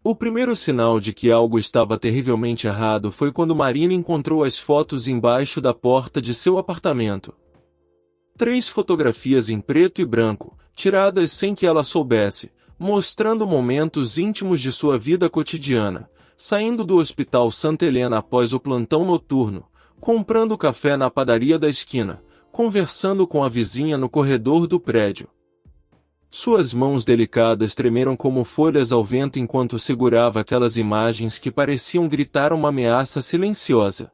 O primeiro sinal de que algo estava terrivelmente errado foi quando Marina encontrou as fotos embaixo da porta de seu apartamento. 3 fotografias em preto e branco, tiradas sem que ela soubesse, mostrando momentos íntimos de sua vida cotidiana, saindo do Hospital Santa Helena após o plantão noturno, comprando café na padaria da esquina, conversando com a vizinha no corredor do prédio. Suas mãos delicadas tremeram como folhas ao vento enquanto segurava aquelas imagens que pareciam gritar uma ameaça silenciosa.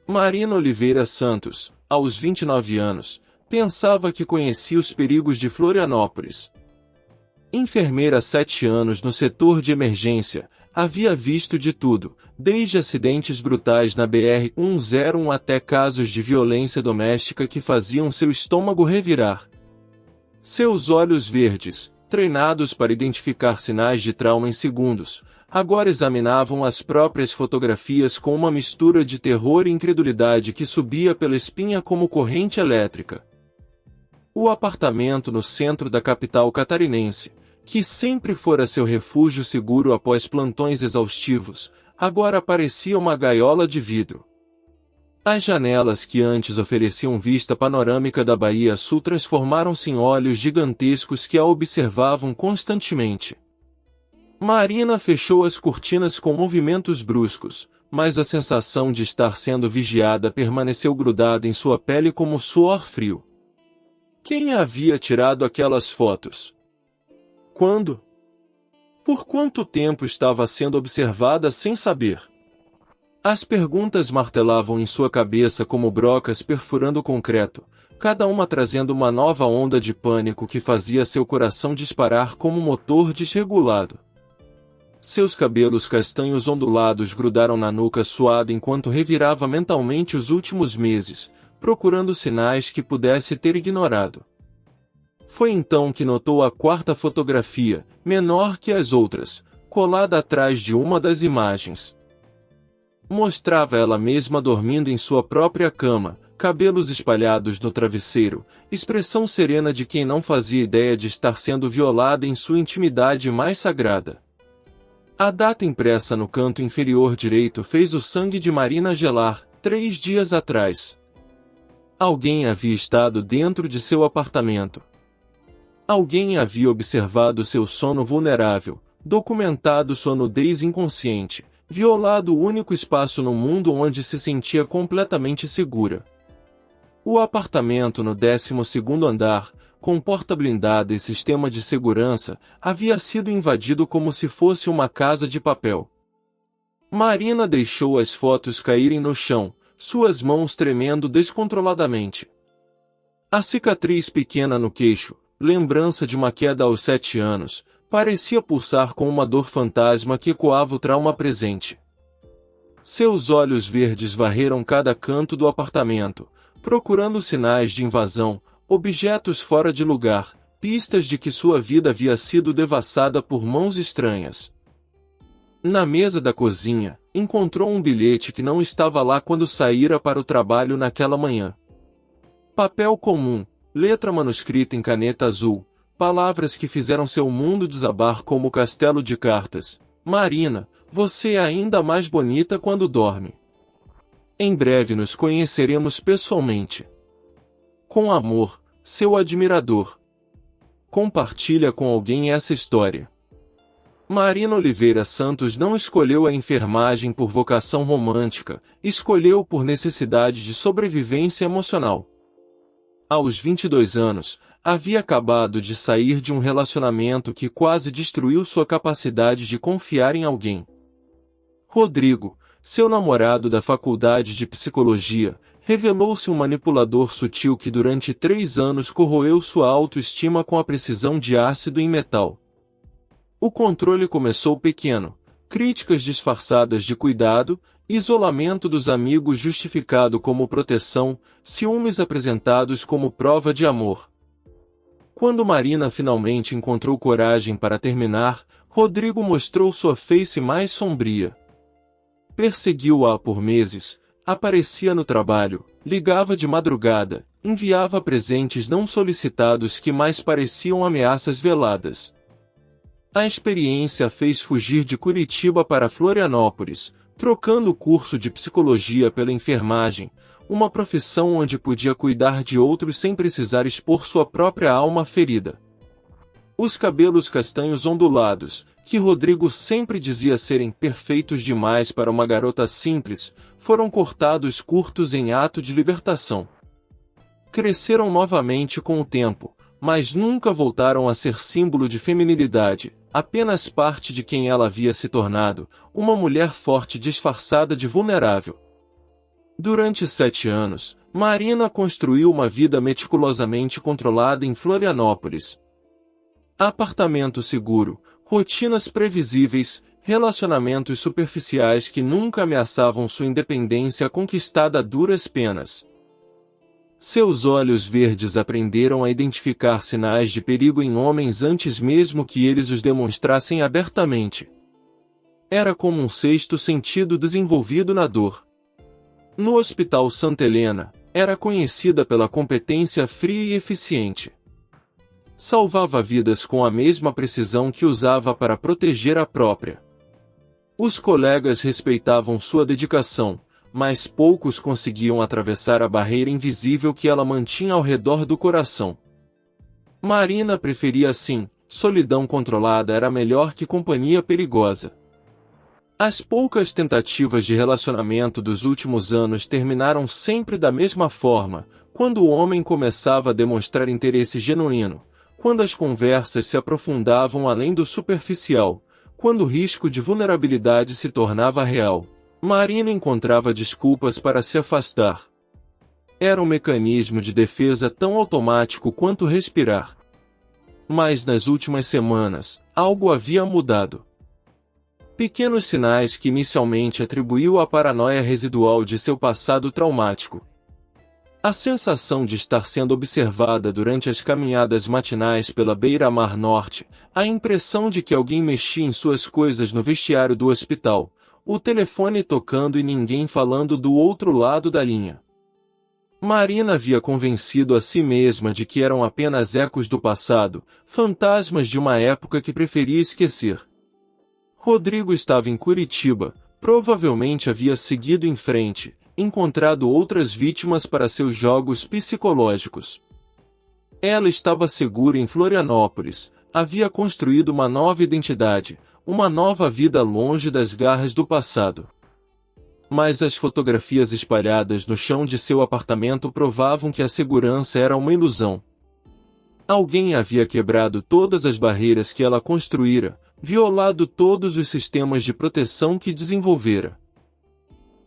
Marina Oliveira Santos, aos 29 anos, pensava que conhecia os perigos de Florianópolis. Enfermeira há 7 anos no setor de emergência, havia visto de tudo, desde acidentes brutais na BR-101 até casos de violência doméstica que faziam seu estômago revirar. Seus olhos verdes, treinados para identificar sinais de trauma em segundos, agora examinavam as próprias fotografias com uma mistura de terror e incredulidade que subia pela espinha como corrente elétrica. O apartamento no centro da capital catarinense, que sempre fora seu refúgio seguro após plantões exaustivos, agora parecia uma gaiola de vidro. As janelas que antes ofereciam vista panorâmica da Bahia Sul transformaram-se em olhos gigantescos que a observavam constantemente. Marina fechou as cortinas com movimentos bruscos, mas a sensação de estar sendo vigiada permaneceu grudada em sua pele como suor frio. Quem havia tirado aquelas fotos? Quando? Por quanto tempo estava sendo observada sem saber? As perguntas martelavam em sua cabeça como brocas perfurando o concreto, cada uma trazendo uma nova onda de pânico que fazia seu coração disparar como um motor desregulado. Seus cabelos castanhos ondulados grudaram na nuca suada enquanto revirava mentalmente os últimos meses, procurando sinais que pudesse ter ignorado. Foi então que notou a 4ª fotografia, menor que as outras, colada atrás de uma das imagens. Mostrava ela mesma dormindo em sua própria cama, cabelos espalhados no travesseiro, expressão serena de quem não fazia ideia de estar sendo violada em sua intimidade mais sagrada. A data impressa no canto inferior direito fez o sangue de Marina gelar, 3 dias atrás. Alguém havia estado dentro de seu apartamento. Alguém havia observado seu sono vulnerável, documentado sua nudez inconsciente, violado o único espaço no mundo onde se sentia completamente segura. O apartamento no 12º andar, com porta blindada e sistema de segurança, havia sido invadido como se fosse uma casa de papel. Marina deixou as fotos caírem no chão, suas mãos tremendo descontroladamente. A cicatriz pequena no queixo, lembrança de uma queda aos 7 anos, parecia pulsar com uma dor fantasma que ecoava o trauma presente. Seus olhos verdes varreram cada canto do apartamento, procurando sinais de invasão, objetos fora de lugar, pistas de que sua vida havia sido devassada por mãos estranhas. Na mesa da cozinha, encontrou um bilhete que não estava lá quando saíra para o trabalho naquela manhã. Papel comum, letra manuscrita em caneta azul, palavras que fizeram seu mundo desabar como castelo de cartas. Marina, você é ainda mais bonita quando dorme. Em breve nos conheceremos pessoalmente. Com amor, seu admirador. Compartilha com alguém essa história. Marina Oliveira Santos não escolheu a enfermagem por vocação romântica, escolheu por necessidade de sobrevivência emocional. Aos 22 anos, havia acabado de sair de um relacionamento que quase destruiu sua capacidade de confiar em alguém. Rodrigo, seu namorado da faculdade de psicologia, revelou-se um manipulador sutil que durante 3 anos corroeu sua autoestima com a precisão de ácido em metal. O controle começou pequeno, críticas disfarçadas de cuidado, isolamento dos amigos justificado como proteção, ciúmes apresentados como prova de amor. Quando Marina finalmente encontrou coragem para terminar, Rodrigo mostrou sua face mais sombria. Perseguiu-a por meses, aparecia no trabalho, ligava de madrugada, enviava presentes não solicitados que mais pareciam ameaças veladas. A experiência a fez fugir de Curitiba para Florianópolis, trocando o curso de psicologia pela enfermagem, uma profissão onde podia cuidar de outros sem precisar expor sua própria alma ferida. Os cabelos castanhos ondulados, que Rodrigo sempre dizia serem perfeitos demais para uma garota simples, foram cortados curtos em ato de libertação. Cresceram novamente com o tempo, mas nunca voltaram a ser símbolo de feminilidade, apenas parte de quem ela havia se tornado, uma mulher forte disfarçada de vulnerável. Durante 7 anos, Marina construiu uma vida meticulosamente controlada em Florianópolis. Apartamento seguro, rotinas previsíveis, relacionamentos superficiais que nunca ameaçavam sua independência conquistada a duras penas. Seus olhos verdes aprenderam a identificar sinais de perigo em homens antes mesmo que eles os demonstrassem abertamente. Era como um sexto sentido desenvolvido na dor. No Hospital Santa Helena, era conhecida pela competência fria e eficiente. Salvava vidas com a mesma precisão que usava para proteger a própria. Os colegas respeitavam sua dedicação, mas poucos conseguiam atravessar a barreira invisível que ela mantinha ao redor do coração. Marina preferia assim, solidão controlada era melhor que companhia perigosa. As poucas tentativas de relacionamento dos últimos anos terminaram sempre da mesma forma, quando o homem começava a demonstrar interesse genuíno, quando as conversas se aprofundavam além do superficial, quando o risco de vulnerabilidade se tornava real. Marina encontrava desculpas para se afastar. Era um mecanismo de defesa tão automático quanto respirar. Mas nas últimas semanas, algo havia mudado. Pequenos sinais que inicialmente atribuiu à paranoia residual de seu passado traumático. A sensação de estar sendo observada durante as caminhadas matinais pela beira-mar norte, a impressão de que alguém mexia em suas coisas no vestiário do hospital, o telefone tocando e ninguém falando do outro lado da linha. Marina havia convencido a si mesma de que eram apenas ecos do passado, fantasmas de uma época que preferia esquecer. Rodrigo estava em Curitiba, provavelmente havia seguido em frente, encontrado outras vítimas para seus jogos psicológicos. Ela estava segura em Florianópolis, havia construído uma nova identidade, uma nova vida longe das garras do passado. Mas as fotografias espalhadas no chão de seu apartamento provavam que a segurança era uma ilusão. Alguém havia quebrado todas as barreiras que ela construíra, violado todos os sistemas de proteção que desenvolvera.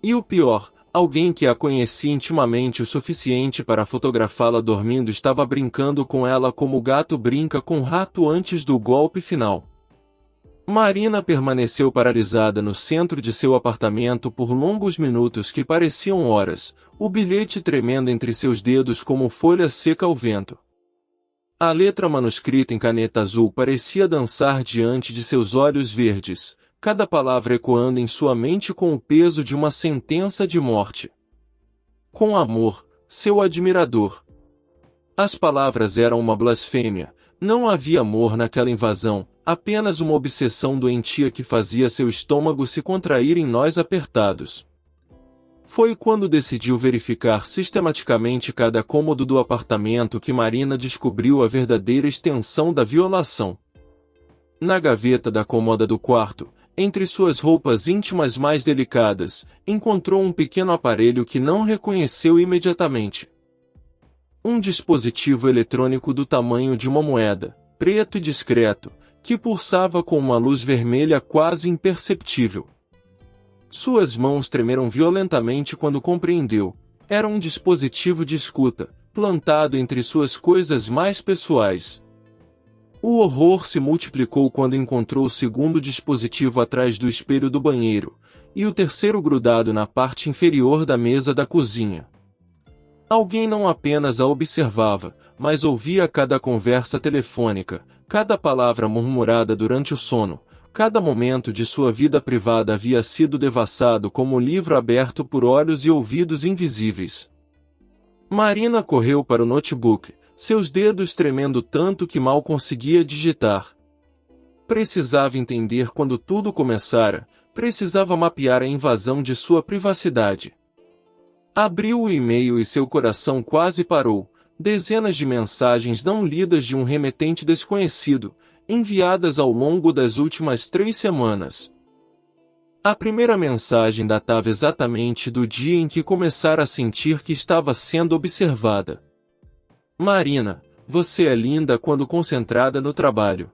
E o pior, alguém que a conhecia intimamente o suficiente para fotografá-la dormindo estava brincando com ela como o gato brinca com o rato antes do golpe final. Marina permaneceu paralisada no centro de seu apartamento por longos minutos que pareciam horas, o bilhete tremendo entre seus dedos como folha seca ao vento. A letra manuscrita em caneta azul parecia dançar diante de seus olhos verdes, cada palavra ecoando em sua mente com o peso de uma sentença de morte. Com amor, seu admirador. As palavras eram uma blasfêmia, não havia amor naquela invasão, apenas uma obsessão doentia que fazia seu estômago se contrair em nós apertados. Foi quando decidiu verificar sistematicamente cada cômodo do apartamento que Marina descobriu a verdadeira extensão da violação. Na gaveta da cômoda do quarto, entre suas roupas íntimas mais delicadas, encontrou um pequeno aparelho que não reconheceu imediatamente. Um dispositivo eletrônico do tamanho de uma moeda, preto e discreto, que pulsava com uma luz vermelha quase imperceptível. Suas mãos tremeram violentamente quando compreendeu. Era um dispositivo de escuta, plantado entre suas coisas mais pessoais. O horror se multiplicou quando encontrou o segundo dispositivo atrás do espelho do banheiro, e o terceiro grudado na parte inferior da mesa da cozinha. Alguém não apenas a observava, mas ouvia cada conversa telefônica, cada palavra murmurada durante o sono, cada momento de sua vida privada havia sido devassado como um livro aberto por olhos e ouvidos invisíveis. Marina correu para o notebook, seus dedos tremendo tanto que mal conseguia digitar. Precisava entender quando tudo começara, precisava mapear a invasão de sua privacidade. Abriu o e-mail e seu coração quase parou. Dezenas de mensagens não lidas de um remetente desconhecido, enviadas ao longo das últimas 3 semanas. A primeira mensagem datava exatamente do dia em que começara a sentir que estava sendo observada. Marina, você é linda quando concentrada no trabalho.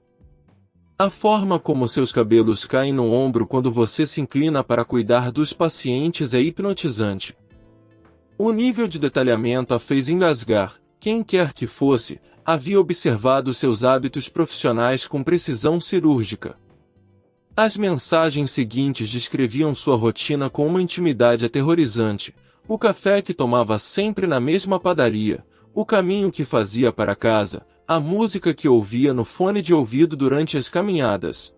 A forma como seus cabelos caem no ombro quando você se inclina para cuidar dos pacientes é hipnotizante. O nível de detalhamento a fez engasgar. Quem quer que fosse, havia observado seus hábitos profissionais com precisão cirúrgica. As mensagens seguintes descreviam sua rotina com uma intimidade aterrorizante: o café que tomava sempre na mesma padaria, o caminho que fazia para casa, a música que ouvia no fone de ouvido durante as caminhadas.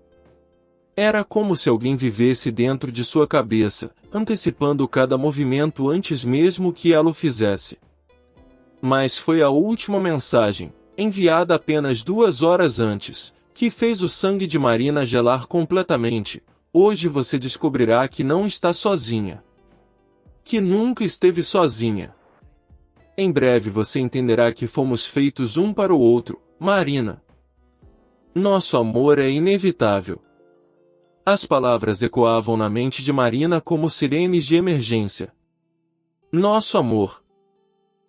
Era como se alguém vivesse dentro de sua cabeça, antecipando cada movimento antes mesmo que ela o fizesse. Mas foi a última mensagem, enviada apenas 2 horas antes, que fez o sangue de Marina gelar completamente. Hoje você descobrirá que não está sozinha. Que nunca esteve sozinha. Em breve você entenderá que fomos feitos um para o outro, Marina. Nosso amor é inevitável. As palavras ecoavam na mente de Marina como sirenes de emergência. Nosso amor.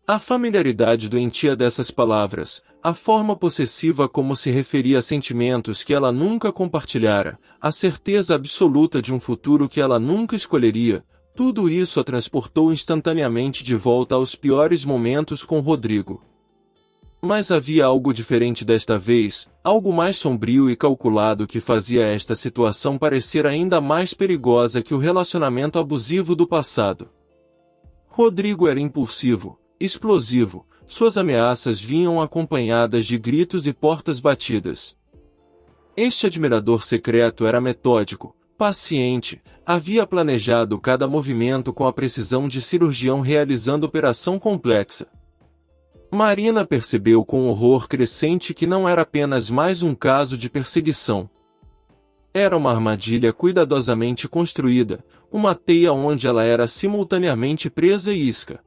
A familiaridade doentia dessas palavras, a forma possessiva como se referia a sentimentos que ela nunca compartilhara, a certeza absoluta de um futuro que ela nunca escolheria, tudo isso a transportou instantaneamente de volta aos piores momentos com Rodrigo. Mas havia algo diferente desta vez, algo mais sombrio e calculado que fazia esta situação parecer ainda mais perigosa que o relacionamento abusivo do passado. Rodrigo era impulsivo, explosivo, suas ameaças vinham acompanhadas de gritos e portas batidas. Este admirador secreto era metódico, paciente, havia planejado cada movimento com a precisão de cirurgião realizando operação complexa. Marina percebeu com horror crescente que não era apenas mais um caso de perseguição. Era uma armadilha cuidadosamente construída, uma teia onde ela era simultaneamente presa e isca.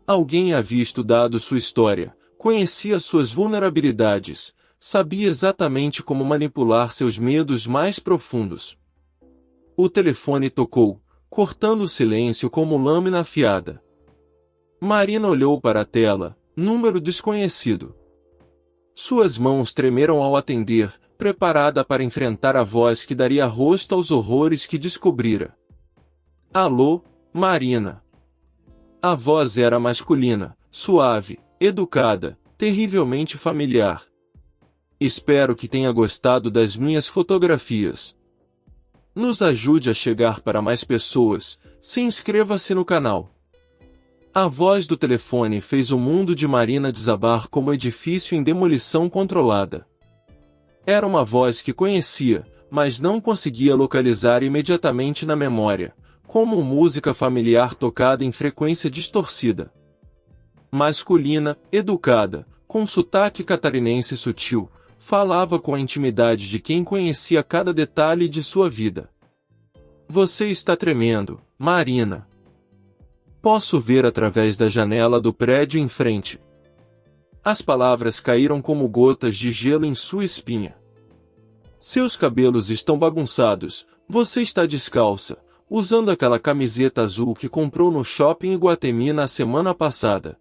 Alguém havia estudado sua história, conhecia suas vulnerabilidades, sabia exatamente como manipular seus medos mais profundos. O telefone tocou, cortando o silêncio como lâmina afiada. Marina olhou para a tela, número desconhecido. Suas mãos tremeram ao atender, preparada para enfrentar a voz que daria rosto aos horrores que descobrira. Alô, Marina. A voz era masculina, suave, educada, terrivelmente familiar. Espero que tenha gostado das minhas fotografias. Nos ajude a chegar para mais pessoas, inscreva-se no canal. A voz do telefone fez o mundo de Marina desabar como edifício em demolição controlada. Era uma voz que conhecia, mas não conseguia localizar imediatamente na memória, como música familiar tocada em frequência distorcida. Masculina, educada, com sotaque catarinense sutil, falava com a intimidade de quem conhecia cada detalhe de sua vida. Você está tremendo, Marina. Posso ver através da janela do prédio em frente. As palavras caíram como gotas de gelo em sua espinha. Seus cabelos estão bagunçados, você está descalça, usando aquela camiseta azul que comprou no shopping Iguatemi na semana passada.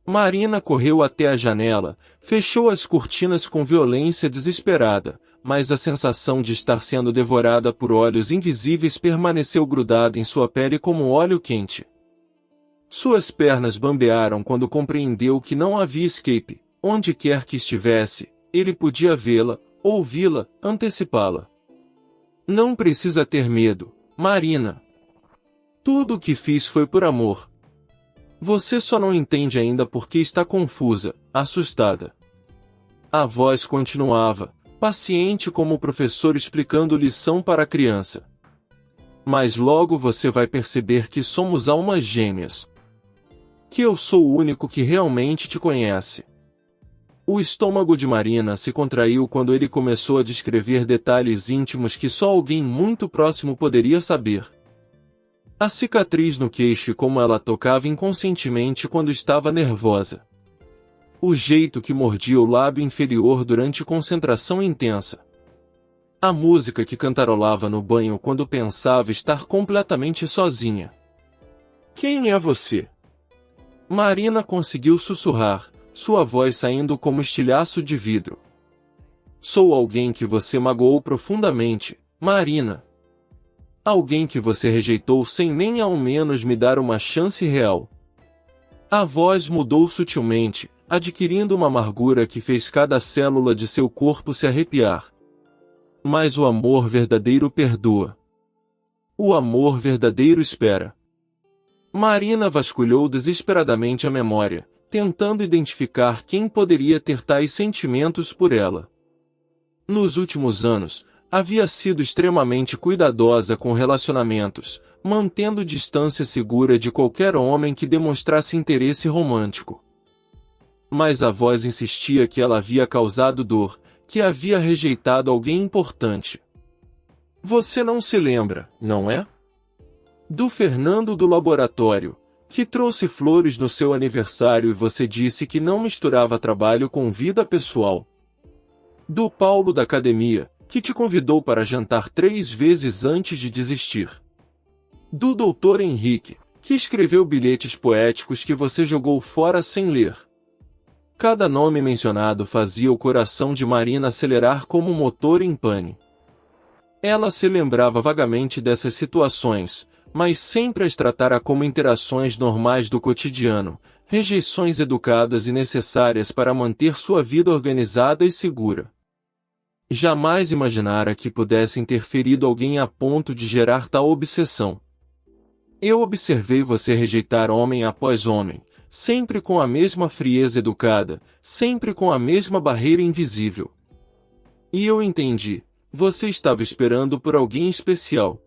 Marina correu até a janela, fechou as cortinas com violência desesperada, mas a sensação de estar sendo devorada por olhos invisíveis permaneceu grudada em sua pele como óleo quente. Suas pernas bambearam quando compreendeu que não havia escape, onde quer que estivesse, ele podia vê-la, ouvi-la, antecipá-la. Não precisa ter medo, Marina. Tudo o que fiz foi por amor. Você só não entende ainda porque está confusa, assustada. A voz continuava, paciente como o professor explicando lição para a criança. Mas logo você vai perceber que somos almas gêmeas. Que eu sou o único que realmente te conhece. O estômago de Marina se contraiu quando ele começou a descrever detalhes íntimos que só alguém muito próximo poderia saber. A cicatriz no queixo e como ela tocava inconscientemente quando estava nervosa. O jeito que mordia o lábio inferior durante concentração intensa. A música que cantarolava no banho quando pensava estar completamente sozinha. Quem é você? Marina conseguiu sussurrar, sua voz saindo como estilhaço de vidro. Sou alguém que você magoou profundamente, Marina. Alguém que você rejeitou sem nem ao menos me dar uma chance real. A voz mudou sutilmente, adquirindo uma amargura que fez cada célula de seu corpo se arrepiar. Mas o amor verdadeiro perdoa. O amor verdadeiro espera. Marina vasculhou desesperadamente a memória, tentando identificar quem poderia ter tais sentimentos por ela. Nos últimos anos, havia sido extremamente cuidadosa com relacionamentos, mantendo distância segura de qualquer homem que demonstrasse interesse romântico. Mas a voz insistia que ela havia causado dor, que havia rejeitado alguém importante. Você não se lembra, não é? Do Fernando do laboratório, que trouxe flores no seu aniversário e você disse que não misturava trabalho com vida pessoal. Do Paulo da academia, que te convidou para jantar 3 vezes antes de desistir. Do Dr. Henrique, que escreveu bilhetes poéticos que você jogou fora sem ler. Cada nome mencionado fazia o coração de Marina acelerar como um motor em pane. Ela se lembrava vagamente dessas situações, mas sempre as tratara como interações normais do cotidiano, rejeições educadas e necessárias para manter sua vida organizada e segura. Jamais imaginara que pudessem ter ferido alguém a ponto de gerar tal obsessão. Eu observei você rejeitar homem após homem, sempre com a mesma frieza educada, sempre com a mesma barreira invisível. E eu entendi, você estava esperando por alguém especial.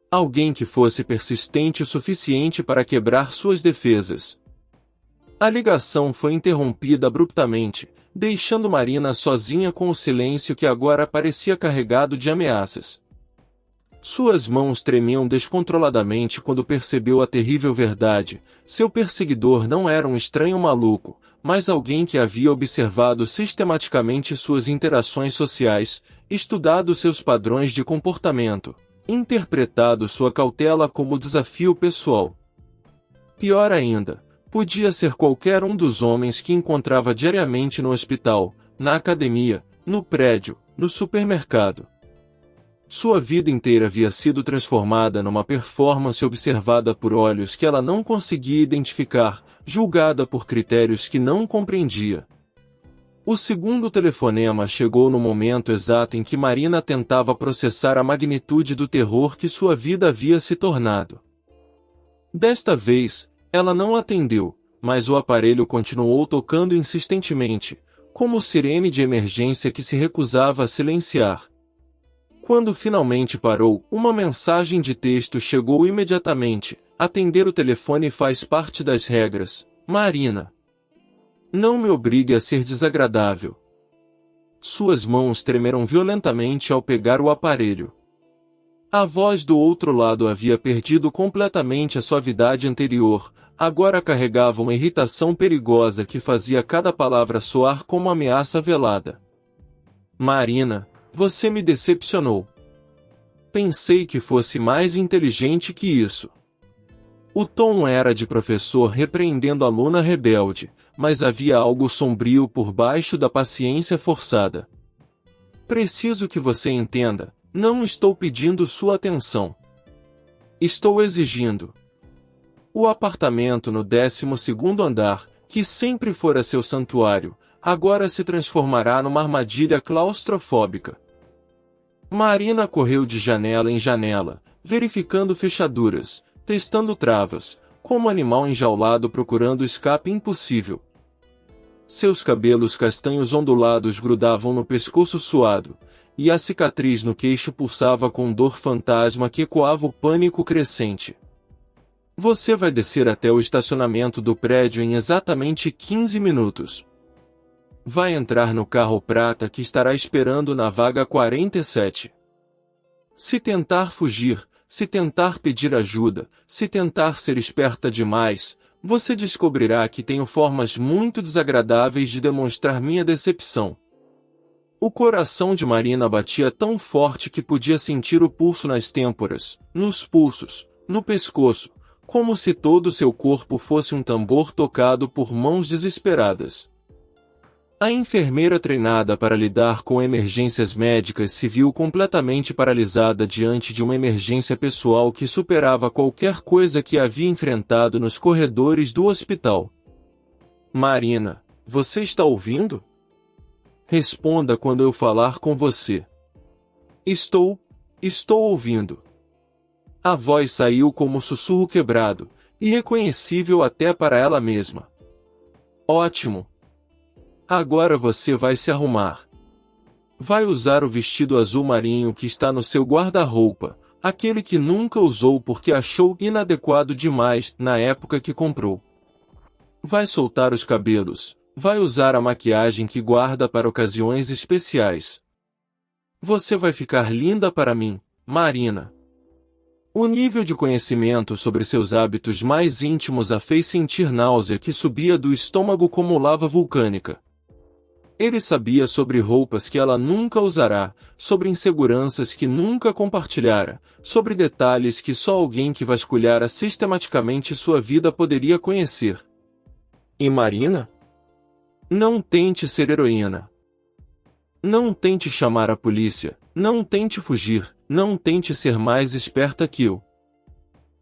Alguém que fosse persistente o suficiente para quebrar suas defesas. A ligação foi interrompida abruptamente, deixando Marina sozinha com o silêncio que agora parecia carregado de ameaças. Suas mãos tremiam descontroladamente quando percebeu a terrível verdade. Seu perseguidor não era um estranho maluco, mas alguém que havia observado sistematicamente suas interações sociais, estudado seus padrões de comportamento, interpretado sua cautela como desafio pessoal. Pior ainda, podia ser qualquer um dos homens que encontrava diariamente no hospital, na academia, no prédio, no supermercado. Sua vida inteira havia sido transformada numa performance observada por olhos que ela não conseguia identificar, julgada por critérios que não compreendia. O segundo telefonema chegou no momento exato em que Marina tentava processar a magnitude do terror que sua vida havia se tornado. Desta vez, ela não atendeu, mas o aparelho continuou tocando insistentemente, como sirene de emergência que se recusava a silenciar. Quando finalmente parou, uma mensagem de texto chegou imediatamente. Atender o telefone faz parte das regras, Marina. Não me obrigue a ser desagradável. Suas mãos tremeram violentamente ao pegar o aparelho. A voz do outro lado havia perdido completamente a suavidade anterior, agora carregava uma irritação perigosa que fazia cada palavra soar como ameaça velada. Marina, você me decepcionou. Pensei que fosse mais inteligente que isso. O tom era de professor repreendendo aluna rebelde, mas havia algo sombrio por baixo da paciência forçada. Preciso que você entenda, não estou pedindo sua atenção. Estou exigindo. O apartamento no 12º andar, que sempre fora seu santuário, agora se transformará numa armadilha claustrofóbica. Marina correu de janela em janela, verificando fechaduras, testando travas, como animal enjaulado procurando escape impossível. Seus cabelos castanhos ondulados grudavam no pescoço suado, e a cicatriz no queixo pulsava com dor fantasma que ecoava o pânico crescente. Você vai descer até o estacionamento do prédio em exatamente 15 minutos. Vai entrar no carro prata que estará esperando na vaga 47. Se tentar fugir, se tentar pedir ajuda, se tentar ser esperta demais, você descobrirá que tenho formas muito desagradáveis de demonstrar minha decepção. O coração de Marina batia tão forte que podia sentir o pulso nas têmporas, nos pulsos, no pescoço, como se todo seu corpo fosse um tambor tocado por mãos desesperadas. A enfermeira treinada para lidar com emergências médicas se viu completamente paralisada diante de uma emergência pessoal que superava qualquer coisa que havia enfrentado nos corredores do hospital. Marina, você está ouvindo? Responda quando eu falar com você. Estou ouvindo. A voz saiu como sussurro quebrado, irreconhecível até para ela mesma. Ótimo. Agora você vai se arrumar. Vai usar o vestido azul marinho que está no seu guarda-roupa, aquele que nunca usou porque achou inadequado demais na época que comprou. Vai soltar os cabelos. Vai usar a maquiagem que guarda para ocasiões especiais. Você vai ficar linda para mim, Marina. O nível de conhecimento sobre seus hábitos mais íntimos a fez sentir náusea que subia do estômago como lava vulcânica. Ele sabia sobre roupas que ela nunca usará, sobre inseguranças que nunca compartilhara, sobre detalhes que só alguém que vasculhara sistematicamente sua vida poderia conhecer. E Marina? Não tente ser heroína. Não tente chamar a polícia, não tente fugir, não tente ser mais esperta que eu.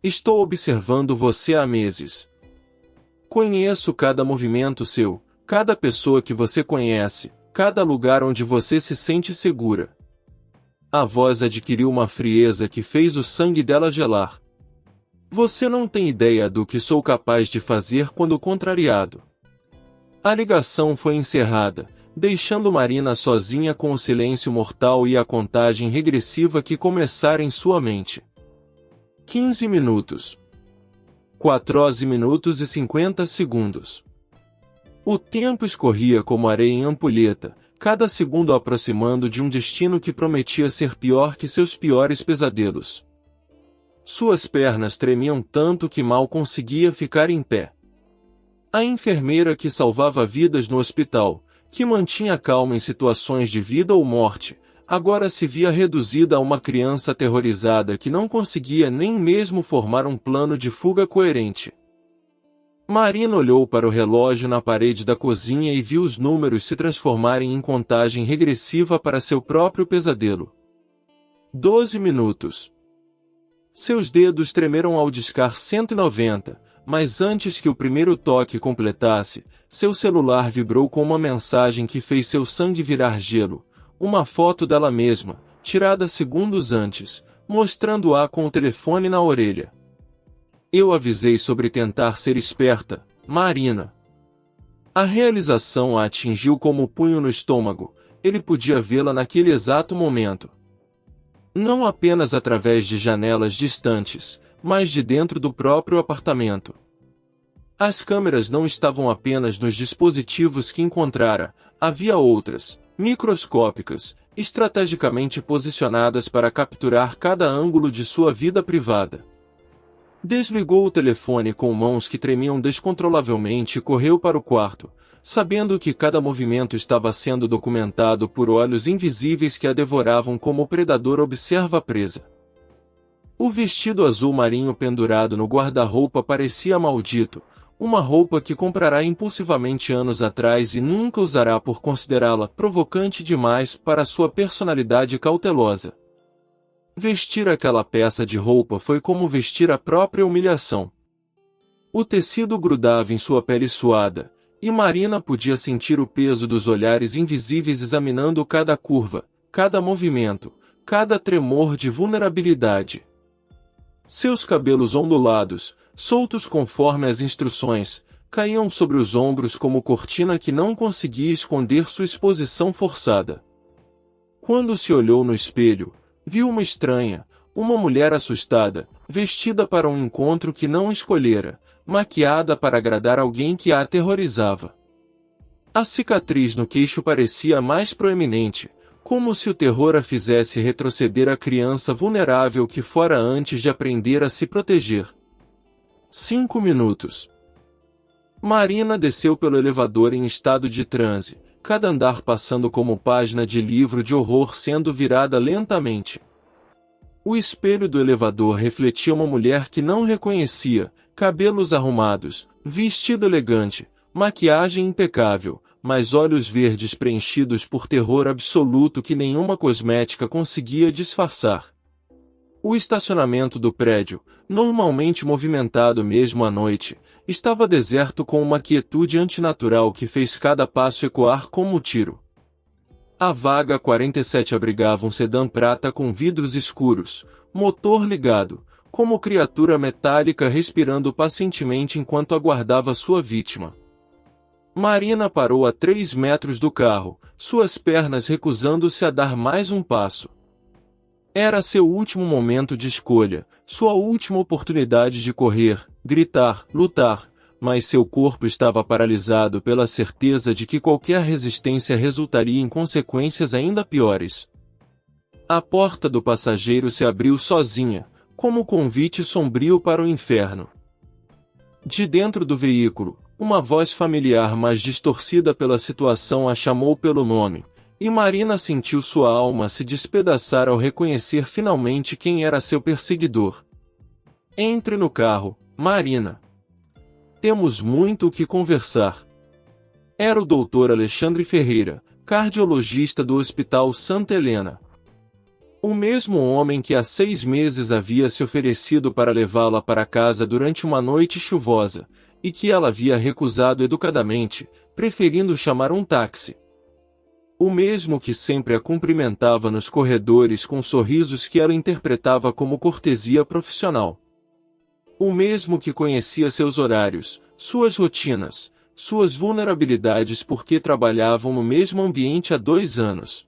Estou observando você há meses. Conheço cada movimento seu, cada pessoa que você conhece, cada lugar onde você se sente segura. A voz adquiriu uma frieza que fez o sangue dela gelar. Você não tem ideia do que sou capaz de fazer quando contrariado. A ligação foi encerrada, deixando Marina sozinha com o silêncio mortal e a contagem regressiva que começara em sua mente. 15 minutos. 14 minutos e 50 segundos. O tempo escorria como areia em ampulheta, cada segundo aproximando de um destino que prometia ser pior que seus piores pesadelos. Suas pernas tremiam tanto que mal conseguia ficar em pé. A enfermeira que salvava vidas no hospital, que mantinha calma em situações de vida ou morte, agora se via reduzida a uma criança aterrorizada que não conseguia nem mesmo formar um plano de fuga coerente. Marina olhou para o relógio na parede da cozinha e viu os números se transformarem em contagem regressiva para seu próprio pesadelo. 12 minutos. Seus dedos tremeram ao discar 190, mas antes que o primeiro toque completasse, seu celular vibrou com uma mensagem que fez seu sangue virar gelo, uma foto dela mesma, tirada segundos antes, mostrando-a com o telefone na orelha. Eu avisei sobre tentar ser esperta, Marina. A realização a atingiu como um punho no estômago, ele podia vê-la naquele exato momento. Não apenas através de janelas distantes, mas de dentro do próprio apartamento. As câmeras não estavam apenas nos dispositivos que encontrara, havia outras, microscópicas, estrategicamente posicionadas para capturar cada ângulo de sua vida privada. Desligou o telefone com mãos que tremiam descontrolavelmente e correu para o quarto, sabendo que cada movimento estava sendo documentado por olhos invisíveis que a devoravam como o predador observa a presa. O vestido azul marinho pendurado no guarda-roupa parecia maldito, uma roupa que comprará impulsivamente anos atrás e nunca usará por considerá-la provocante demais para sua personalidade cautelosa. Vestir aquela peça de roupa foi como vestir a própria humilhação. O tecido grudava em sua pele suada, e Marina podia sentir o peso dos olhares invisíveis examinando cada curva, cada movimento, cada tremor de vulnerabilidade. Seus cabelos ondulados, soltos conforme as instruções, caíam sobre os ombros como cortina que não conseguia esconder sua exposição forçada. Quando se olhou no espelho, viu uma estranha, uma mulher assustada, vestida para um encontro que não escolhera, maquiada para agradar alguém que a aterrorizava. A cicatriz no queixo parecia mais proeminente, como se o terror a fizesse retroceder a criança vulnerável que fora antes de aprender a se proteger. 5 minutos. Marina desceu pelo elevador em estado de transe, cada andar passando como página de livro de horror sendo virada lentamente. O espelho do elevador refletia uma mulher que não reconhecia, cabelos arrumados, vestido elegante, maquiagem impecável, mas olhos verdes preenchidos por terror absoluto que nenhuma cosmética conseguia disfarçar. O estacionamento do prédio, normalmente movimentado mesmo à noite, estava deserto com uma quietude antinatural que fez cada passo ecoar como um tiro. A vaga 47 abrigava um sedã prata com vidros escuros, motor ligado, como criatura metálica respirando pacientemente enquanto aguardava sua vítima. Marina parou a 3 metros do carro, suas pernas recusando-se a dar mais um passo. Era seu último momento de escolha, sua última oportunidade de correr, gritar, lutar, mas seu corpo estava paralisado pela certeza de que qualquer resistência resultaria em consequências ainda piores. A porta do passageiro se abriu sozinha, como convite sombrio para o inferno. De dentro do veículo, uma voz familiar mas distorcida pela situação a chamou pelo nome, e Marina sentiu sua alma se despedaçar ao reconhecer finalmente quem era seu perseguidor. Entre no carro, Marina. Temos muito o que conversar. Era o Dr. Alexandre Ferreira, cardiologista do Hospital Santa Helena. O mesmo homem que há 6 meses havia se oferecido para levá-la para casa durante uma noite chuvosa, e que ela havia recusado educadamente, preferindo chamar um táxi. O mesmo que sempre a cumprimentava nos corredores com sorrisos que ela interpretava como cortesia profissional. O mesmo que conhecia seus horários, suas rotinas, suas vulnerabilidades porque trabalhavam no mesmo ambiente há 2 anos.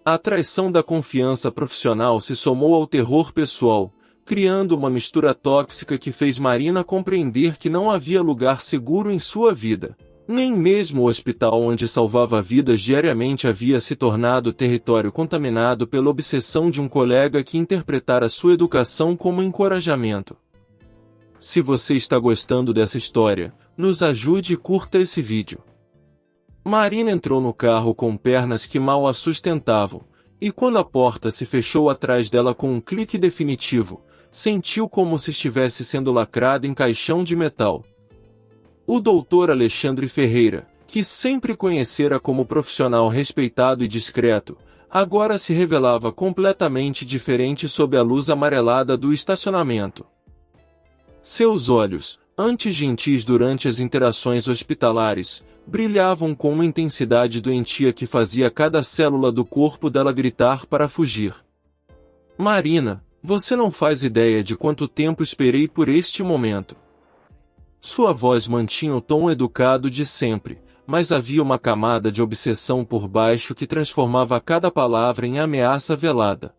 A traição da confiança profissional se somou ao terror pessoal, criando uma mistura tóxica que fez Marina compreender que não havia lugar seguro em sua vida. Nem mesmo o hospital onde salvava vidas diariamente havia se tornado território contaminado pela obsessão de um colega que interpretara sua educação como encorajamento. Se você está gostando dessa história, nos ajude e curta esse vídeo. Marina entrou no carro com pernas que mal a sustentavam, e quando a porta se fechou atrás dela com um clique definitivo, sentiu como se estivesse sendo lacrada em caixão de metal. O Dr. Alexandre Ferreira, que sempre conhecera como profissional respeitado e discreto, agora se revelava completamente diferente sob a luz amarelada do estacionamento. Seus olhos, antes gentis durante as interações hospitalares, brilhavam com uma intensidade doentia que fazia cada célula do corpo dela gritar para fugir. Marina, você não faz ideia de quanto tempo esperei por este momento. Sua voz mantinha o tom educado de sempre, mas havia uma camada de obsessão por baixo que transformava cada palavra em ameaça velada.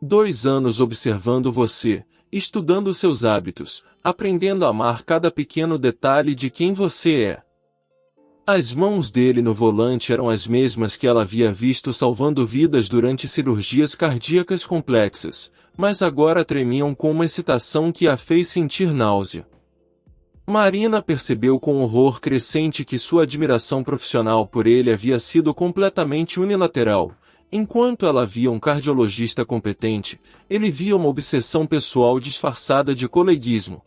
2 anos observando você, estudando seus hábitos, aprendendo a amar cada pequeno detalhe de quem você é. As mãos dele no volante eram as mesmas que ela havia visto salvando vidas durante cirurgias cardíacas complexas, mas agora tremiam com uma excitação que a fez sentir náusea. Marina percebeu com horror crescente que sua admiração profissional por ele havia sido completamente unilateral. Enquanto ela via um cardiologista competente, ele via uma obsessão pessoal disfarçada de coleguismo.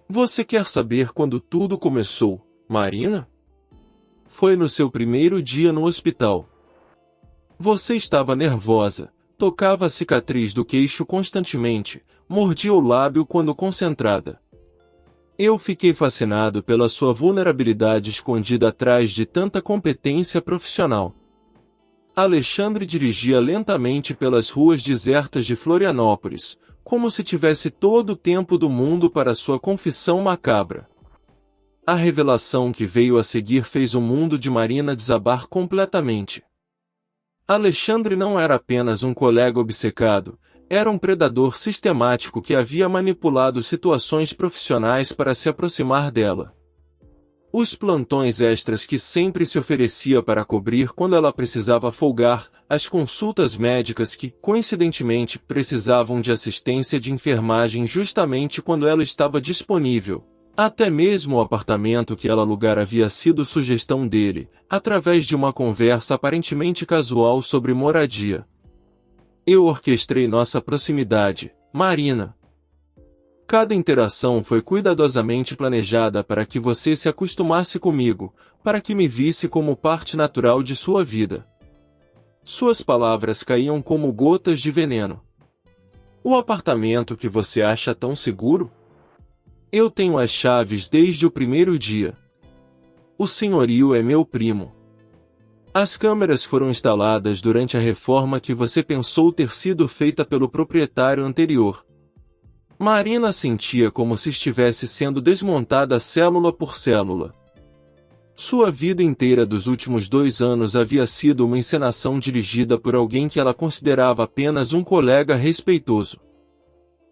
Você quer saber quando tudo começou, Marina? Foi no seu primeiro dia no hospital. Você estava nervosa, tocava a cicatriz do queixo constantemente, mordia o lábio quando concentrada. Eu fiquei fascinado pela sua vulnerabilidade escondida atrás de tanta competência profissional. Alexandre dirigia lentamente pelas ruas desertas de Florianópolis, como se tivesse todo o tempo do mundo para sua confissão macabra. A revelação que veio a seguir fez o mundo de Marina desabar completamente. Alexandre não era apenas um colega obcecado, era um predador sistemático que havia manipulado situações profissionais para se aproximar dela. Os plantões extras que sempre se oferecia para cobrir quando ela precisava folgar, as consultas médicas que, coincidentemente, precisavam de assistência de enfermagem justamente quando ela estava disponível. Até mesmo o apartamento que ela alugara havia sido sugestão dele, através de uma conversa aparentemente casual sobre moradia. Eu orquestrei nossa proximidade, Marina. Cada interação foi cuidadosamente planejada para que você se acostumasse comigo, para que me visse como parte natural de sua vida. Suas palavras caíam como gotas de veneno. O apartamento que você acha tão seguro? Eu tenho as chaves desde o primeiro dia. O senhorio é meu primo. As câmeras foram instaladas durante a reforma que você pensou ter sido feita pelo proprietário anterior. Marina sentia como se estivesse sendo desmontada célula por célula. Sua vida inteira dos últimos 2 anos havia sido uma encenação dirigida por alguém que ela considerava apenas um colega respeitoso.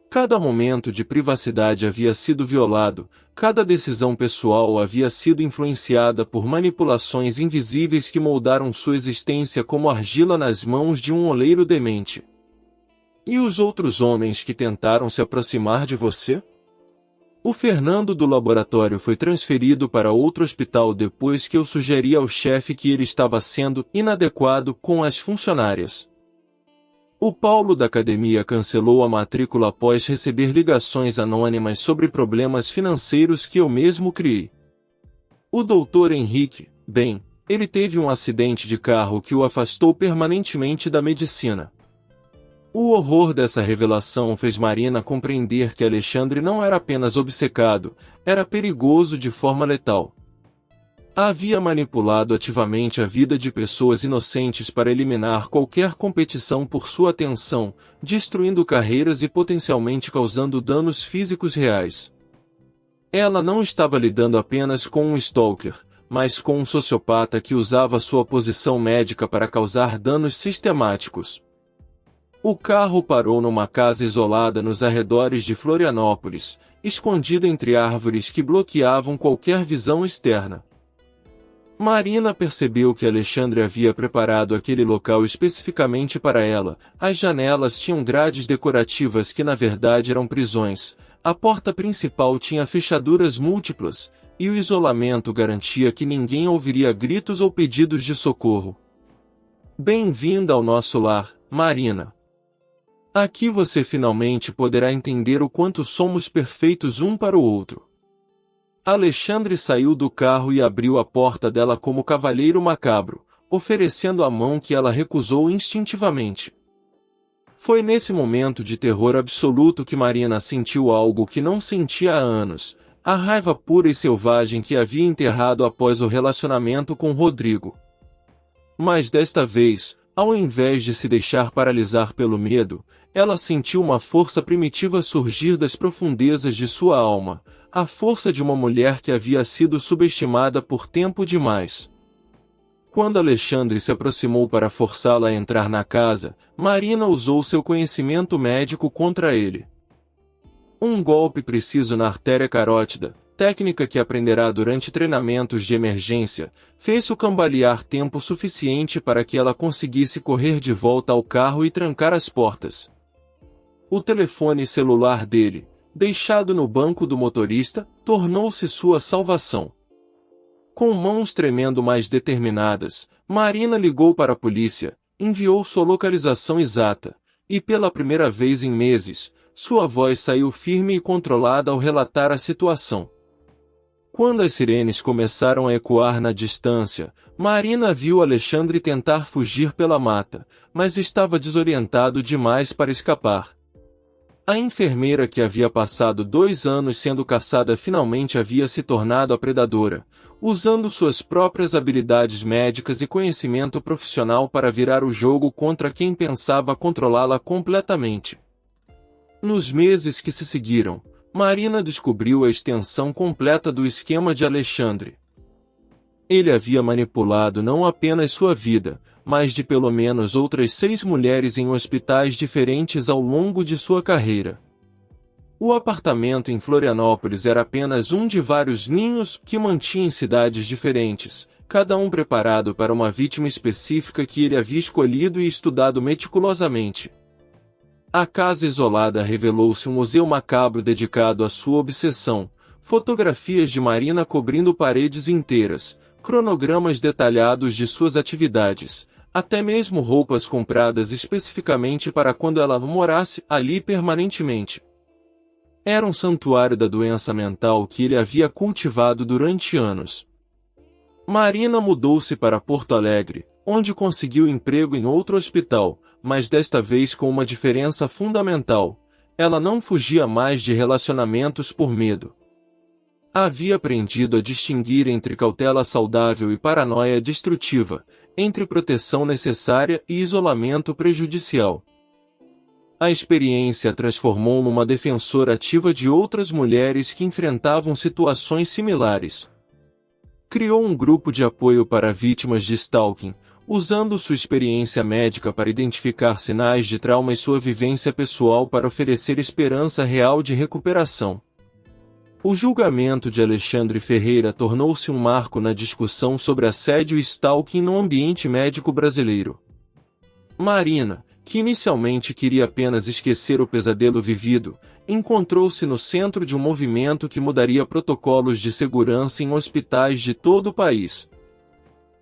Cada momento de privacidade havia sido violado, cada decisão pessoal havia sido influenciada por manipulações invisíveis que moldaram sua existência como argila nas mãos de um oleiro demente. E os outros homens que tentaram se aproximar de você? O Fernando do laboratório foi transferido para outro hospital depois que eu sugeri ao chefe que ele estava sendo inadequado com as funcionárias. O Paulo da academia cancelou a matrícula após receber ligações anônimas sobre problemas financeiros que eu mesmo criei. O Dr. Henrique, bem, ele teve um acidente de carro que o afastou permanentemente da medicina. O horror dessa revelação fez Marina compreender que Alexandre não era apenas obcecado, era perigoso de forma letal. Havia manipulado ativamente a vida de pessoas inocentes para eliminar qualquer competição por sua atenção, destruindo carreiras e potencialmente causando danos físicos reais. Ela não estava lidando apenas com um stalker, mas com um sociopata que usava sua posição médica para causar danos sistemáticos. O carro parou numa casa isolada nos arredores de Florianópolis, escondida entre árvores que bloqueavam qualquer visão externa. Marina percebeu que Alexandre havia preparado aquele local especificamente para ela. As janelas tinham grades decorativas que na verdade eram prisões, a porta principal tinha fechaduras múltiplas, e o isolamento garantia que ninguém ouviria gritos ou pedidos de socorro. Bem-vinda ao nosso lar, Marina. Aqui você finalmente poderá entender o quanto somos perfeitos um para o outro. Alexandre saiu do carro e abriu a porta dela como cavalheiro macabro, oferecendo a mão que ela recusou instintivamente. Foi nesse momento de terror absoluto que Marina sentiu algo que não sentia há anos, a raiva pura e selvagem que havia enterrado após o relacionamento com Rodrigo. Mas desta vez, ao invés de se deixar paralisar pelo medo, ela sentiu uma força primitiva surgir das profundezas de sua alma, a força de uma mulher que havia sido subestimada por tempo demais. Quando Alexandre se aproximou para forçá-la a entrar na casa, Marina usou seu conhecimento médico contra ele. Um golpe preciso na artéria carótida, técnica que aprenderá durante treinamentos de emergência, fez-o cambalear tempo suficiente para que ela conseguisse correr de volta ao carro e trancar as portas. O telefone celular dele, deixado no banco do motorista, tornou-se sua salvação. Com mãos tremendo mais determinadas, Marina ligou para a polícia, enviou sua localização exata, e pela primeira vez em meses, sua voz saiu firme e controlada ao relatar a situação. Quando as sirenes começaram a ecoar na distância, Marina viu Alexandre tentar fugir pela mata, mas estava desorientado demais para escapar. A enfermeira que havia passado 2 anos sendo caçada finalmente havia se tornado a predadora, usando suas próprias habilidades médicas e conhecimento profissional para virar o jogo contra quem pensava controlá-la completamente. Nos meses que se seguiram, Marina descobriu a extensão completa do esquema de Alexandre. Ele havia manipulado não apenas sua vida, mas de pelo menos outras 6 mulheres em hospitais diferentes ao longo de sua carreira. O apartamento em Florianópolis era apenas um de vários ninhos que mantinha em cidades diferentes, cada um preparado para uma vítima específica que ele havia escolhido e estudado meticulosamente. A casa isolada revelou-se um museu macabro dedicado à sua obsessão, fotografias de Marina cobrindo paredes inteiras, cronogramas detalhados de suas atividades, até mesmo roupas compradas especificamente para quando ela morasse ali permanentemente. Era um santuário da doença mental que ele havia cultivado durante anos. Marina mudou-se para Porto Alegre, onde conseguiu emprego em outro hospital, mas desta vez com uma diferença fundamental: ela não fugia mais de relacionamentos por medo. Havia aprendido a distinguir entre cautela saudável e paranoia destrutiva, entre proteção necessária e isolamento prejudicial. A experiência a transformou numa defensora ativa de outras mulheres que enfrentavam situações similares. Criou um grupo de apoio para vítimas de stalking, usando sua experiência médica para identificar sinais de trauma e sua vivência pessoal para oferecer esperança real de recuperação. O julgamento de Alexandre Ferreira tornou-se um marco na discussão sobre assédio e stalking no ambiente médico brasileiro. Marina, que inicialmente queria apenas esquecer o pesadelo vivido, encontrou-se no centro de um movimento que mudaria protocolos de segurança em hospitais de todo o país.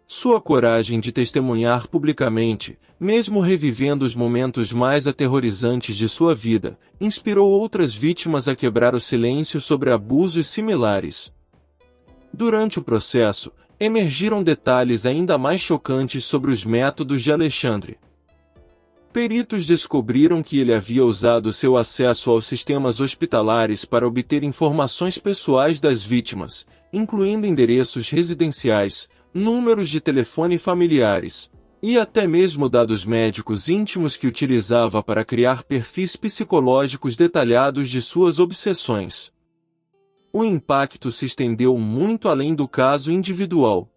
Sua coragem de testemunhar publicamente, mesmo revivendo os momentos mais aterrorizantes de sua vida, inspirou outras vítimas a quebrar o silêncio sobre abusos similares. Durante o processo, emergiram detalhes ainda mais chocantes sobre os métodos de Alexandre. Peritos descobriram que ele havia usado seu acesso aos sistemas hospitalares para obter informações pessoais das vítimas, incluindo endereços residenciais, números de telefone familiares, e até mesmo dados médicos íntimos que utilizava para criar perfis psicológicos detalhados de suas obsessões. O impacto se estendeu muito além do caso individual.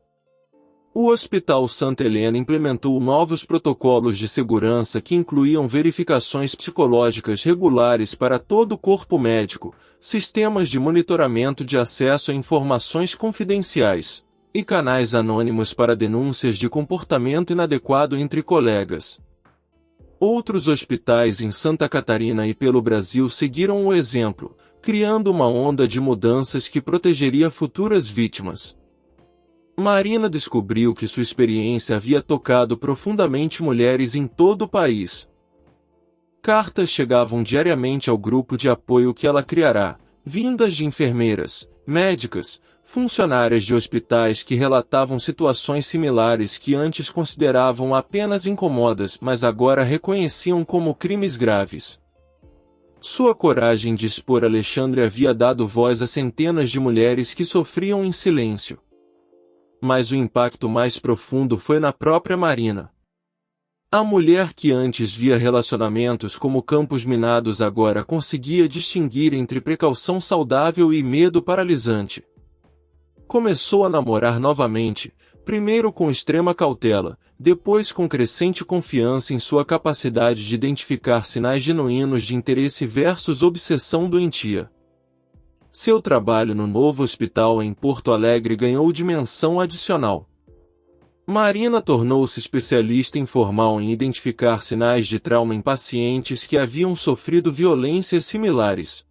O Hospital Santa Helena implementou novos protocolos de segurança que incluíam verificações psicológicas regulares para todo o corpo médico, sistemas de monitoramento de acesso a informações confidenciais, e canais anônimos para denúncias de comportamento inadequado entre colegas. Outros hospitais em Santa Catarina e pelo Brasil seguiram o exemplo, criando uma onda de mudanças que protegeria futuras vítimas. Marina descobriu que sua experiência havia tocado profundamente mulheres em todo o país. Cartas chegavam diariamente ao grupo de apoio que ela criará, vindas de enfermeiras, médicas, funcionárias de hospitais que relatavam situações similares que antes consideravam apenas incômodas, mas agora reconheciam como crimes graves. Sua coragem de expor Alexandre havia dado voz a centenas de mulheres que sofriam em silêncio. Mas o impacto mais profundo foi na própria Marina. A mulher que antes via relacionamentos como campos minados agora conseguia distinguir entre precaução saudável e medo paralisante. Começou a namorar novamente, primeiro com extrema cautela, depois com crescente confiança em sua capacidade de identificar sinais genuínos de interesse versus obsessão doentia. Seu trabalho no novo hospital em Porto Alegre ganhou dimensão adicional. Marina tornou-se especialista informal em identificar sinais de trauma em pacientes que haviam sofrido violências similares.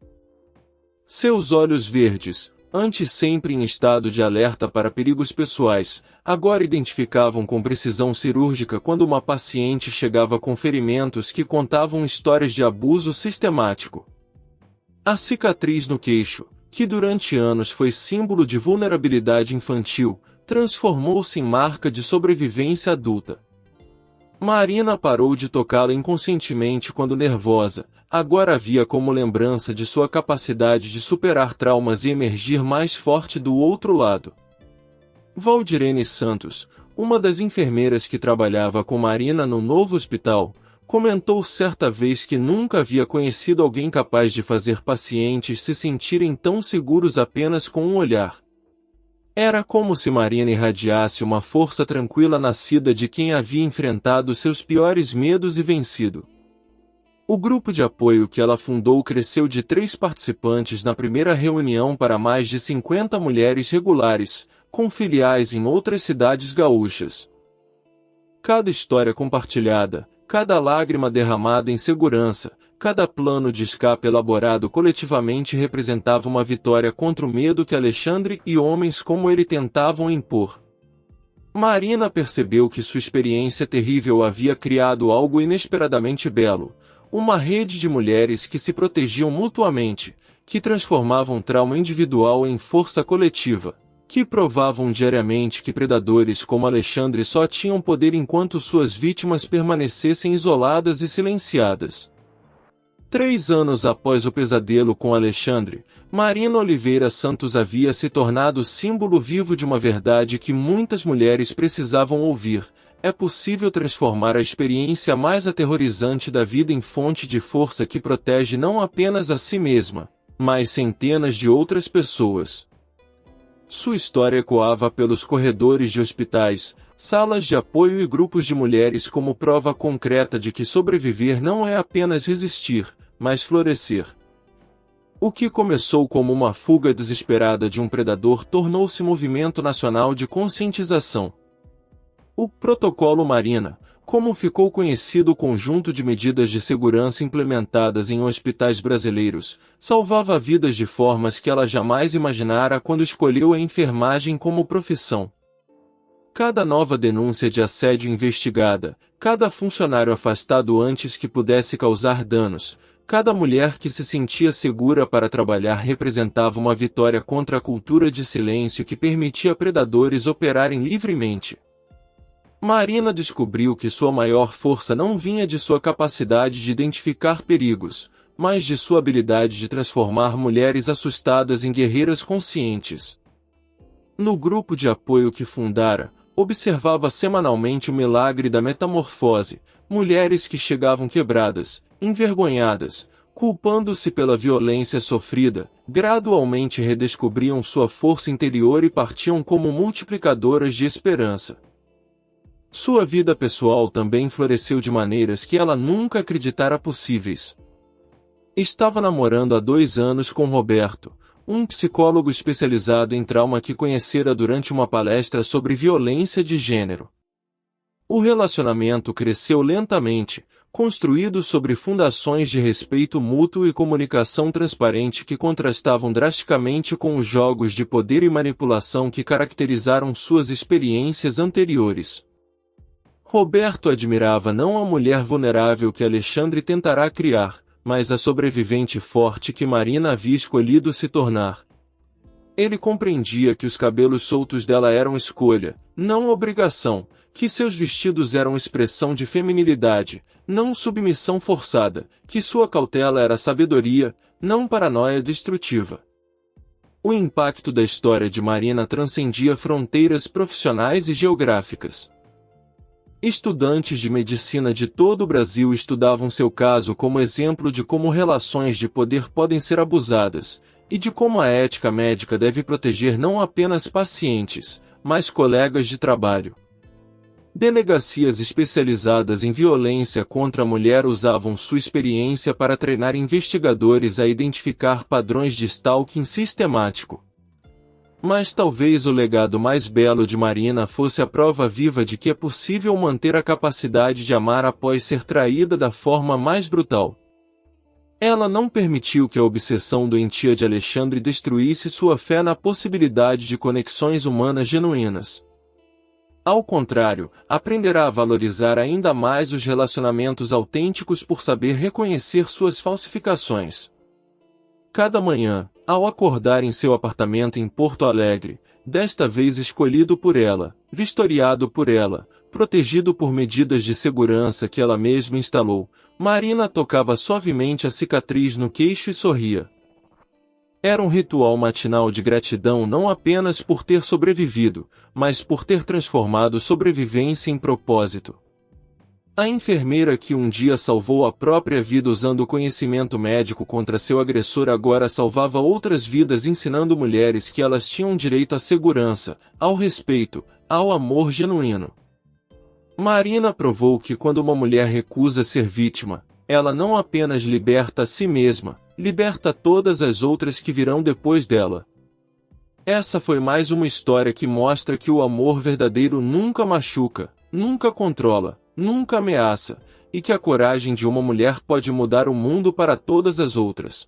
Seus olhos verdes, antes sempre em estado de alerta para perigos pessoais, agora identificavam com precisão cirúrgica quando uma paciente chegava com ferimentos que contavam histórias de abuso sistemático. A cicatriz no queixo, que durante anos foi símbolo de vulnerabilidade infantil, transformou-se em marca de sobrevivência adulta. Marina parou de tocá-la inconscientemente quando nervosa, agora havia como lembrança de sua capacidade de superar traumas e emergir mais forte do outro lado. Valdirene Santos, uma das enfermeiras que trabalhava com Marina no novo hospital, comentou certa vez que nunca havia conhecido alguém capaz de fazer pacientes se sentirem tão seguros apenas com um olhar. Era como se Marina irradiasse uma força tranquila nascida de quem havia enfrentado seus piores medos e vencido. O grupo de apoio que ela fundou cresceu de 3 participantes na primeira reunião para mais de 50 mulheres regulares, com filiais em outras cidades gaúchas. Cada história compartilhada, cada lágrima derramada em segurança, cada plano de escape elaborado coletivamente representava uma vitória contra o medo que Alexandre e homens como ele tentavam impor. Marina percebeu que sua experiência terrível havia criado algo inesperadamente belo, uma rede de mulheres que se protegiam mutuamente, que transformavam trauma individual em força coletiva, que provavam diariamente que predadores como Alexandre só tinham poder enquanto suas vítimas permanecessem isoladas e silenciadas. 3 anos após o pesadelo com Alexandre, Marina Oliveira Santos havia se tornado símbolo vivo de uma verdade que muitas mulheres precisavam ouvir: é possível transformar a experiência mais aterrorizante da vida em fonte de força que protege não apenas a si mesma, mas centenas de outras pessoas. Sua história ecoava pelos corredores de hospitais, salas de apoio e grupos de mulheres como prova concreta de que sobreviver não é apenas resistir, mas florescer. O que começou como uma fuga desesperada de um predador tornou-se movimento nacional de conscientização. O Protocolo Marina, como ficou conhecido o conjunto de medidas de segurança implementadas em hospitais brasileiros, salvava vidas de formas que ela jamais imaginara quando escolheu a enfermagem como profissão. Cada nova denúncia de assédio investigada, cada funcionário afastado antes que pudesse causar danos, cada mulher que se sentia segura para trabalhar representava uma vitória contra a cultura de silêncio que permitia predadores operarem livremente. Marina descobriu que sua maior força não vinha de sua capacidade de identificar perigos, mas de sua habilidade de transformar mulheres assustadas em guerreiras conscientes. No grupo de apoio que fundara, observava semanalmente o milagre da metamorfose, mulheres que chegavam quebradas, envergonhadas, culpando-se pela violência sofrida, gradualmente redescobriam sua força interior e partiam como multiplicadoras de esperança. Sua vida pessoal também floresceu de maneiras que ela nunca acreditara possíveis. Estava namorando há 2 anos com Roberto, um psicólogo especializado em trauma que conhecera durante uma palestra sobre violência de gênero. O relacionamento cresceu lentamente, construído sobre fundações de respeito mútuo e comunicação transparente que contrastavam drasticamente com os jogos de poder e manipulação que caracterizaram suas experiências anteriores. Roberto admirava não a mulher vulnerável que Alexandre tentará criar, mas a sobrevivente forte que Marina havia escolhido se tornar. Ele compreendia que os cabelos soltos dela eram escolha, não obrigação, que seus vestidos eram expressão de feminilidade, não submissão forçada, que sua cautela era sabedoria, não paranoia destrutiva. O impacto da história de Marina transcendia fronteiras profissionais e geográficas. Estudantes de medicina de todo o Brasil estudavam seu caso como exemplo de como relações de poder podem ser abusadas, e de como a ética médica deve proteger não apenas pacientes, mas colegas de trabalho. Delegacias especializadas em violência contra a mulher usavam sua experiência para treinar investigadores a identificar padrões de stalking sistemático. Mas talvez o legado mais belo de Marina fosse a prova viva de que é possível manter a capacidade de amar após ser traída da forma mais brutal. Ela não permitiu que a obsessão doentia de Alexandre destruísse sua fé na possibilidade de conexões humanas genuínas. Ao contrário, aprenderá a valorizar ainda mais os relacionamentos autênticos por saber reconhecer suas falsificações. Cada manhã, ao acordar em seu apartamento em Porto Alegre, desta vez escolhido por ela, vistoriado por ela, protegido por medidas de segurança que ela mesma instalou, Marina tocava suavemente a cicatriz no queixo e sorria. Era um ritual matinal de gratidão não apenas por ter sobrevivido, mas por ter transformado sobrevivência em propósito. A enfermeira que um dia salvou a própria vida usando o conhecimento médico contra seu agressor agora salvava outras vidas ensinando mulheres que elas tinham direito à segurança, ao respeito, ao amor genuíno. Marina provou que quando uma mulher recusa ser vítima, ela não apenas liberta a si mesma, liberta todas as outras que virão depois dela. Essa foi mais uma história que mostra que o amor verdadeiro nunca machuca, nunca controla, nunca ameaça, e que a coragem de uma mulher pode mudar o mundo para todas as outras.